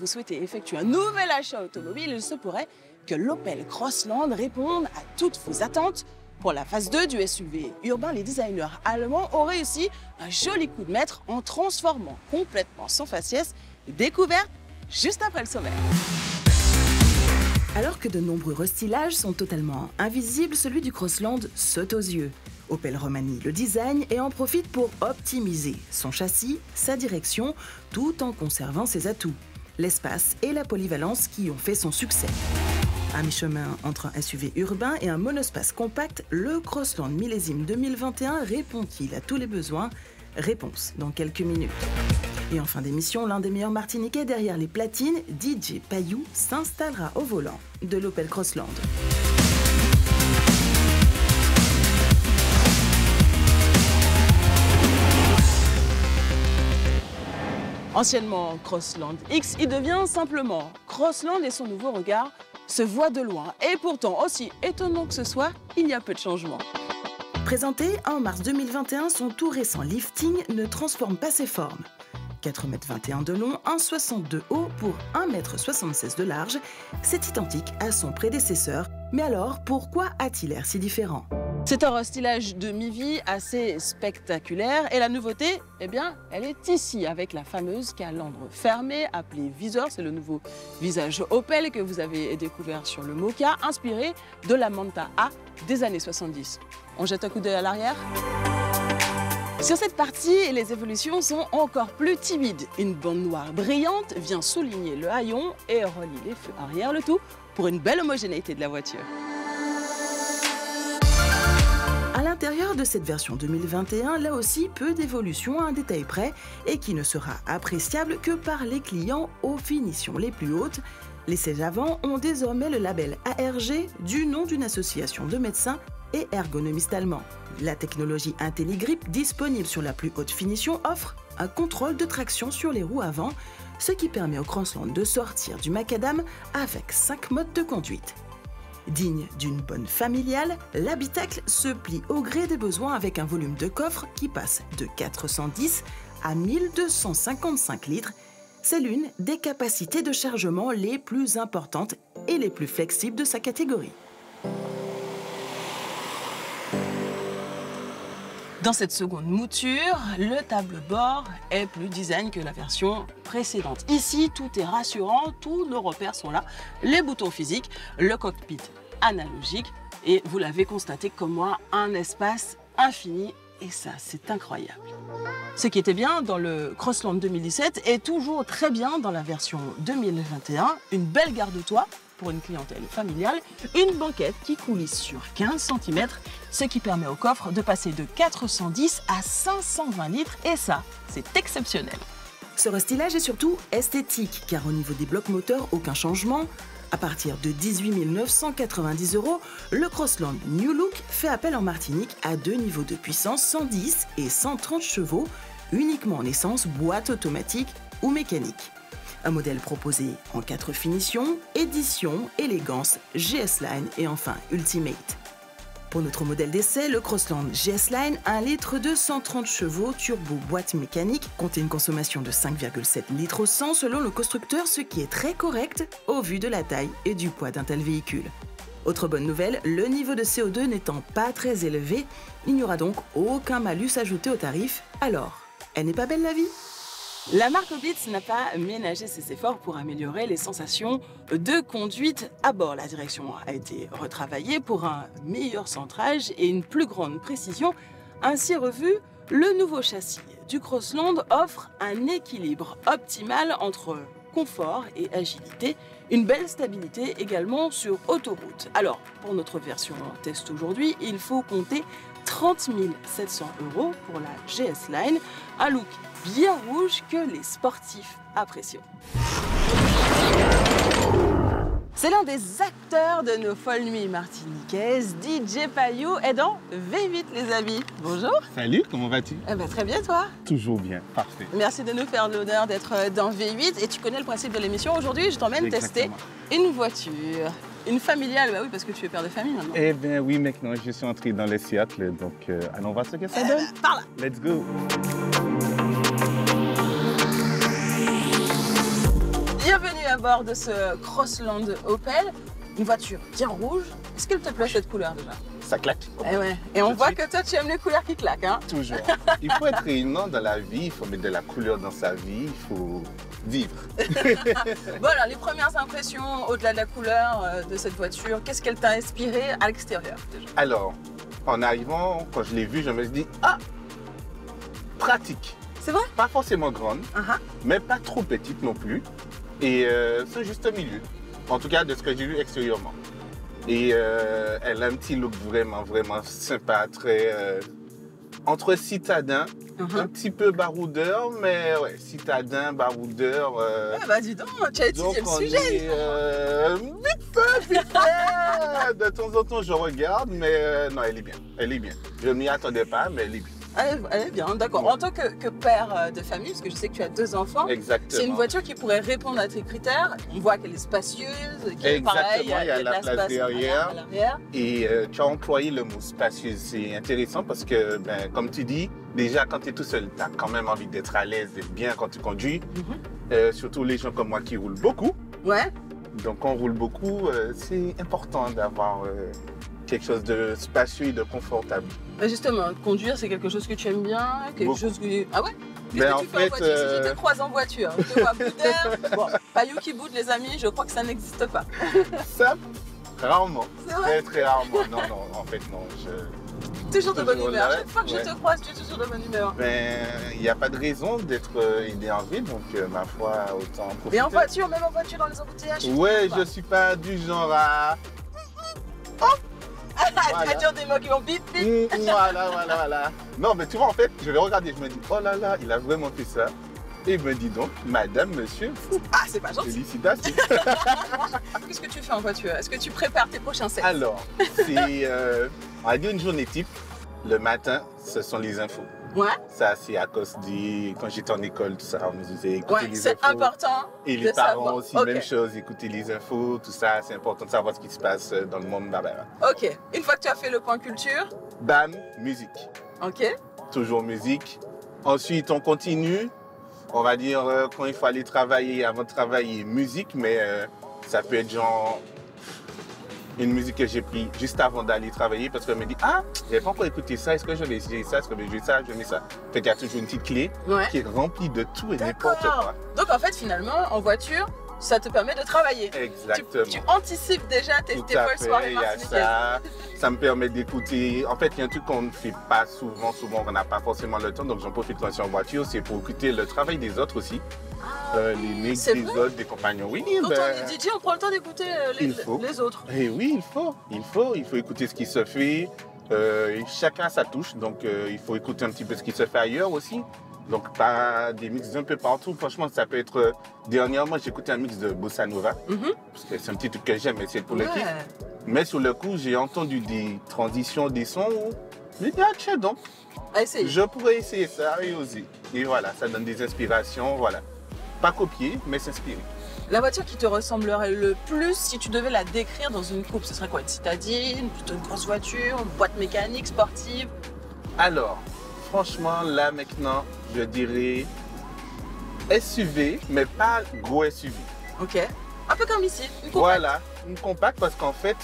vous souhaitez effectuer un nouvel achat automobile, il se pourrait que l'Opel Crossland réponde à toutes vos attentes. Pour la phase 2 du SUV urbain, les designers allemands ont réussi un joli coup de maître en transformant complètement son faciès. Découverte juste après le sommaire. Alors que de nombreux restylages sont totalement invisibles, celui du Crossland saute aux yeux. Opel remanie le design et en profite pour optimiser son châssis, sa direction, tout en conservant ses atouts, l'espace et la polyvalence qui ont fait son succès. À mi-chemin entre un SUV urbain et un monospace compact, le Crossland millésime 2021 répond-il à tous les besoins? Réponse dans quelques minutes. Et en fin d'émission, l'un des meilleurs Martiniquais derrière les platines, DJ Payou, s'installera au volant de l'Opel Crossland. Anciennement Crossland X, il devient simplement Crossland et son nouveau regard se voit de loin. Et pourtant, aussi étonnant que ce soit, il y a peu de changements. Présenté en mars 2021, son tout récent lifting ne transforme pas ses formes. 4,21 m de long, 1,62 m haut pour 1,76 m de large, c'est identique à son prédécesseur. Mais alors, pourquoi a-t-il l'air si différent? C'est un restylage de mi-vie assez spectaculaire et la nouveauté, eh bien, elle est ici avec la fameuse calandre fermée appelée viseur. C'est le nouveau visage Opel que vous avez découvert sur le Moka, inspiré de la Manta A des années 70. On jette un coup d'œil à l'arrière. Sur cette partie, les évolutions sont encore plus timides. Une bande noire brillante vient souligner le haillon et relie les feux arrière, le tout pour une belle homogénéité de la voiture. À l'intérieur de cette version 2021, là aussi, peu d'évolution à un détail près et qui ne sera appréciable que par les clients aux finitions les plus hautes. Les sièges avant ont désormais le label ARG du nom d'une association de médecins et ergonomistes allemands. La technologie IntelliGrip disponible sur la plus haute finition offre un contrôle de traction sur les roues avant, ce qui permet au Crossland de sortir du macadam avec 5 modes de conduite. Digne d'une bonne familiale, l'habitacle se plie au gré des besoins avec un volume de coffre qui passe de 410 à 1255 litres. C'est l'une des capacités de chargement les plus importantes et les plus flexibles de sa catégorie. Dans cette seconde mouture, le tableau-bord est plus design que la version précédente. Ici, tout est rassurant, tous nos repères sont là. Les boutons physiques, le cockpit analogique et vous l'avez constaté comme moi, un espace infini et ça, c'est incroyable. Ce qui était bien dans le Crossland 2017 est toujours très bien dans la version 2021. Une belle garde-toit pour une clientèle familiale, une banquette qui coulisse sur 15 cm, ce qui permet au coffre de passer de 410 à 520 litres et ça, c'est exceptionnel. Ce restylage est surtout esthétique car au niveau des blocs moteurs, aucun changement. À partir de 18 990 €, le Crossland New Look fait appel en Martinique à deux niveaux de puissance 110 et 130 chevaux, uniquement en essence, boîte automatique ou mécanique. Un modèle proposé en 4 finitions, édition, élégance, GS Line et enfin Ultimate. Pour notre modèle d'essai, le Crossland GS Line, 1 litre de 130 chevaux, turbo boîte mécanique, comptait une consommation de 5,7 litres au 100 selon le constructeur, ce qui est très correct au vu de la taille et du poids d'un tel véhicule. Autre bonne nouvelle, le niveau de CO2 n'étant pas très élevé, il n'y aura donc aucun malus ajouté au tarif. Alors, elle n'est pas belle la vie ? La marque Opitz n'a pas ménagé ses efforts pour améliorer les sensations de conduite à bord. La direction a été retravaillée pour un meilleur centrage et une plus grande précision. Ainsi revu, le nouveau châssis du Crossland offre un équilibre optimal entre confort et agilité, une belle stabilité également sur autoroute. Alors, pour notre version test aujourd'hui, il faut compter 30 700 € pour la GS Line, un look bien rouge que les sportifs apprécient. C'est l'un des acteurs de nos folles nuits martiniquaises, DJ Payou, est dans V8 les amis. Bonjour. Salut, comment vas-tu? Très bien toi? Toujours bien, parfait. Merci de nous faire l'honneur d'être dans V8 et tu connais le principe de l'émission. Aujourd'hui, je t'emmène tester une voiture. Une familiale, bah oui, parce que tu es père de famille maintenant. Eh bien oui, maintenant je suis entré dans les Seattle, donc allons voir ce que ça donne. Par là. Let's go. Bienvenue à bord de ce Crossland Opel, une voiture bien rouge. Est-ce qu'elle te plaît cette couleur déjà? Ça claque. Eh ouais. Et on voit que toi tu aimes les couleurs qui claquent. Hein? Toujours. Il faut être rayonnant dans la vie, il faut mettre de la couleur dans sa vie, il faut vivre. Bon alors, les premières impressions au-delà de la couleur de cette voiture, qu'est-ce qu'elle t'a inspiré à l'extérieur déjà? Alors, en arrivant, quand je l'ai vue, je me suis dit, ah, pratique. C'est vrai? Pas forcément grande, Uh-huh. mais pas trop petite non plus. Et c'est juste au milieu. En tout cas, de ce que j'ai vu extérieurement. Et elle a un petit look vraiment sympa, très entre citadin, un petit peu baroudeur, mais ouais, citadin, baroudeur. Ah bah dis donc, tu as étudié le on sujet. est, vite fait. De temps en temps, je regarde, mais non, elle est bien. Elle est bien. Je ne m'y attendais pas, mais elle est bien. Elle est bien, d'accord. Ouais. En tant que père de famille, parce que je sais que tu as 2 enfants, Exactement. c'est une voiture qui pourrait répondre à tes critères. On voit qu'elle est spacieuse, qu'il Exactement, pareil, il y a de la place l'espace derrière. à l'arrière. Et tu as employé le mot spacieux. C'est intéressant parce que, ben, comme tu dis, déjà quand tu es tout seul, tu as quand même envie d'être à l'aise, d'être bien quand tu conduis. Surtout les gens comme moi qui roulent beaucoup. Ouais. Donc on roule beaucoup, c'est important d'avoir quelque chose de spacieux et de confortable. Bah, justement, conduire, c'est quelque chose que tu aimes bien, quelque Beaucoup. chose que... Ah ouais? Qu'est-ce Ben, que en tu fais en fait, voiture? Si je te croise en voiture, je te vois bouder. Bon, pas you qui boude, les amis, je crois que ça n'existe pas. Ça, rarement. C'est vrai? Très rarement. Non, en fait, non. Toujours de bonne Toujours humeur. là, Chaque fois que je ouais. te croise, tu es toujours de bonne humeur. Ben, il n'y a pas de raison d'être énervé, donc ma foi, autant en profiter. Et en voiture, même en voiture, dans les embouteillages? tu Ouais, trouves je suis pas du genre à... pas à voilà. dire des mots qui vont bip bip. Voilà. Non, mais tu vois, en fait, je vais regarder, je me dis, oh là là, il a vraiment fait ça. Et il me dit donc, madame, monsieur, Ah, c'est pas gentil. félicitations. Qu'est-ce que tu fais en voiture? Est-ce que tu prépares tes prochains sets? Alors, c'est, on va dire une journée type. Le matin, ce sont les infos. Ouais, Ça, c'est à cause quand j'étais en école, tout ça, on nous disait écouter ouais, les c'est infos. important. Et de les parents savoir. aussi, Ok. même chose, écouter les infos, tout ça, c'est important de savoir ce qui se passe dans le monde. Ok, une fois que tu as fait le point culture, Bam, musique. ok, Toujours musique. Ensuite, on continue. On va dire quand il faut aller travailler, avant de travailler, musique, mais ça peut être genre une musique que j'ai pris juste avant d'aller travailler parce qu'elle me dit, ah, j'ai pas encore écouté ça, est-ce que je vais essayer ça, est-ce que je vais jouer ça, je mets ça. Fait qu'il y a toujours une petite clé ouais. qui est remplie de tout et n'importe quoi. Donc en fait, finalement, en voiture, ça te permet de travailler. Exactement. Tu anticipes déjà tes Tout folles à fait, soirées il y a martiniquaises. ça. Ça me permet d'écouter. En fait, il y a un truc qu'on ne fait pas souvent, on n'a pas forcément le temps, donc j'en profite quand je suis en voiture, c'est pour écouter le travail des autres aussi. Les mix c'est des vrai? autres, des compagnons. Oui, Quand ben, on est DJ, on prend le temps d'écouter il faut. les autres. et oui, il faut écouter ce qui se fait. Chacun a sa touche, donc il faut écouter un petit peu ce qui se fait ailleurs aussi. Donc pas des mix un peu partout. Franchement, ça peut être. Dernièrement, j'ai écouté un mix de Bossa Nova, parce que c'est un petit truc que j'aime, mais c'est pour le kiff. Ouais. Mais sur le coup, j'ai entendu des transitions, des sons où je me dis, ah tiens donc, À essayer. je pourrais essayer ça et oser. Et voilà, ça donne des inspirations, voilà. Pas copier, mais s'inspirer. La voiture qui te ressemblerait le plus, si tu devais la décrire dans une coupe, ce serait quoi? Une citadine, plutôt une grosse voiture, une boîte mécanique, sportive? Alors, franchement, là maintenant, je dirais SUV, mais pas gros SUV. Ok. Un peu comme ici, une compacte. Voilà, une compacte parce qu'en fait,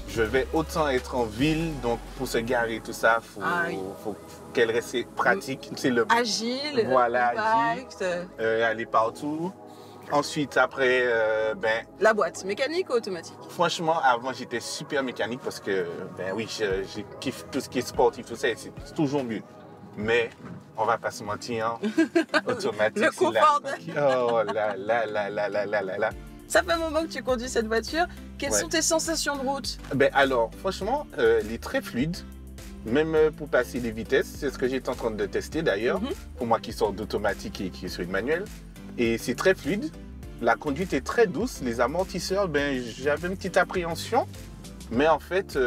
je vais autant être en ville, donc pour se garer, tout ça, Ah oui. faut qu'elle reste pratique. C'est le Agile, Voilà, compact. aller partout. Ensuite, après, ben, La boîte, mécanique ou automatique? franchement, avant, j'étais super mécanique parce que, ben oui, je kiffe tout ce qui est sportif, tout ça, et c'est toujours mieux. Mais, on va pas se mentir, automatique, Le c'est confort Oh là. Ça fait un moment que tu conduis cette voiture. Quelles Ouais. sont tes sensations de route? Ben alors, franchement, elle est très fluide. Même pour passer les vitesses, c'est ce que j'étais en train de tester d'ailleurs, pour moi qui sors d'automatique et qui est sur une manuelle. Et c'est très fluide. La conduite est très douce. Les amortisseurs, ben, j'avais une petite appréhension. Mais en fait,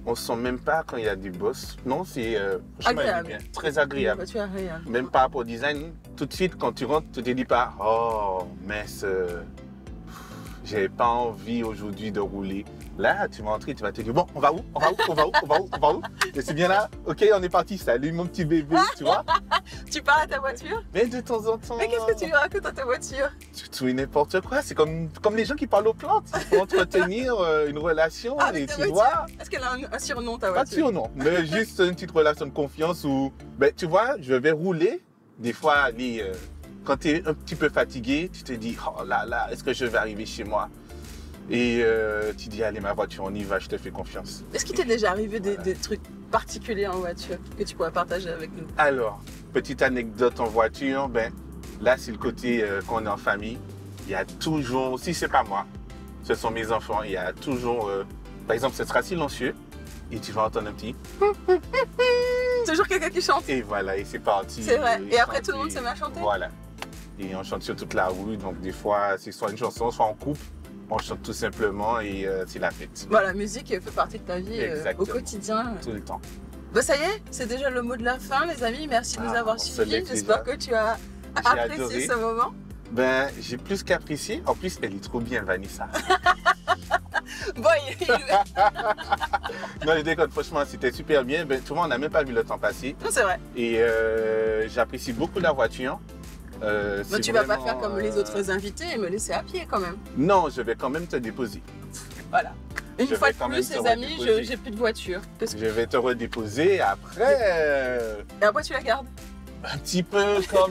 on sent même pas quand il y a du boss. Non, c'est franchement, elle est Agréable. bien. Très Une agréable. voiture agréable. Même par rapport au design, tout de suite, quand tu rentres, tu te dis pas, oh, mince, j'avais pas envie aujourd'hui de rouler. Là, tu vas entrer, tu vas te dire, bon, on va où? On va où? On va où? On va où? On va où? Et c'est bien là? Ok, on est parti. Salut mon petit bébé, tu vois? Tu parles à ta voiture? Mais de temps en temps... Mais qu'est-ce que tu lui racontes à ta voiture? Tout et n'importe quoi. C'est comme les gens qui parlent aux plantes. Pour entretenir une relation. Avec Et ta tu voiture? vois... Est-ce qu'elle a un surnom, ta Pas de voiture? surnom, mais juste une petite relation de confiance où, ben, tu vois, je vais rouler. Des fois, Ali, quand tu es un petit peu fatigué, tu te dis, oh là là, est-ce que je vais arriver chez moi? Et tu dis, allez, ma voiture, on y va, je te fais confiance. Est-ce qu'il t'est déjà arrivé des trucs particuliers en voiture que tu pourrais partager avec nous? Alors, petite anecdote en voiture, ben, là, c'est le côté quand on est en famille. Il y a toujours, si c'est pas moi, ce sont mes enfants, il y a toujours, par exemple, ce sera silencieux et tu vas entendre un petit... Toujours quelqu'un qui chante. Et voilà, et c'est parti. C'est vrai. Et après, tout le monde se met à chanter? Voilà. Et on chante sur toute la rue, donc des fois, c'est soit une chanson, soit en couple. On chante tout simplement et c'est la fête. Bon, la musique fait partie de ta vie au quotidien. Tout le temps. Bah ça y est, c'est déjà le mot de la fin, les amis. Merci de nous avoir suivis. J'espère que tu as apprécié adoré. ce moment. Ben, j'ai plus qu'apprécié. En plus, elle est trop bien, Vanessa. Bon, Non, je déconne, franchement, c'était super bien. Ben, tout le monde n'a même pas vu le temps passer. Non, c'est vrai. Et j'apprécie beaucoup la voiture. Mais tu vas pas faire comme les autres invités et me laisser à pied quand même. Non, je vais quand même te déposer. Voilà. Une Je fois vais de quand plus, même te les amis, redéposer. j'ai plus de voiture. Je vais te redéposer après. Et après, tu la gardes. Un petit peu quand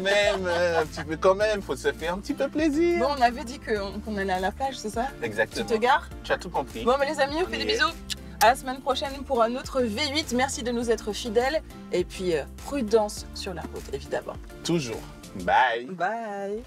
même, faut se faire un petit peu plaisir. Bon, on avait dit qu'on allait à la plage, c'est ça? Exactement. Tu te gares? Tu as tout compris. Bon, mais les amis, on fait des bisous. À la semaine prochaine pour un autre V8. Merci de nous être fidèles. Et puis, prudence sur la route, évidemment. Toujours. Bye. Bye.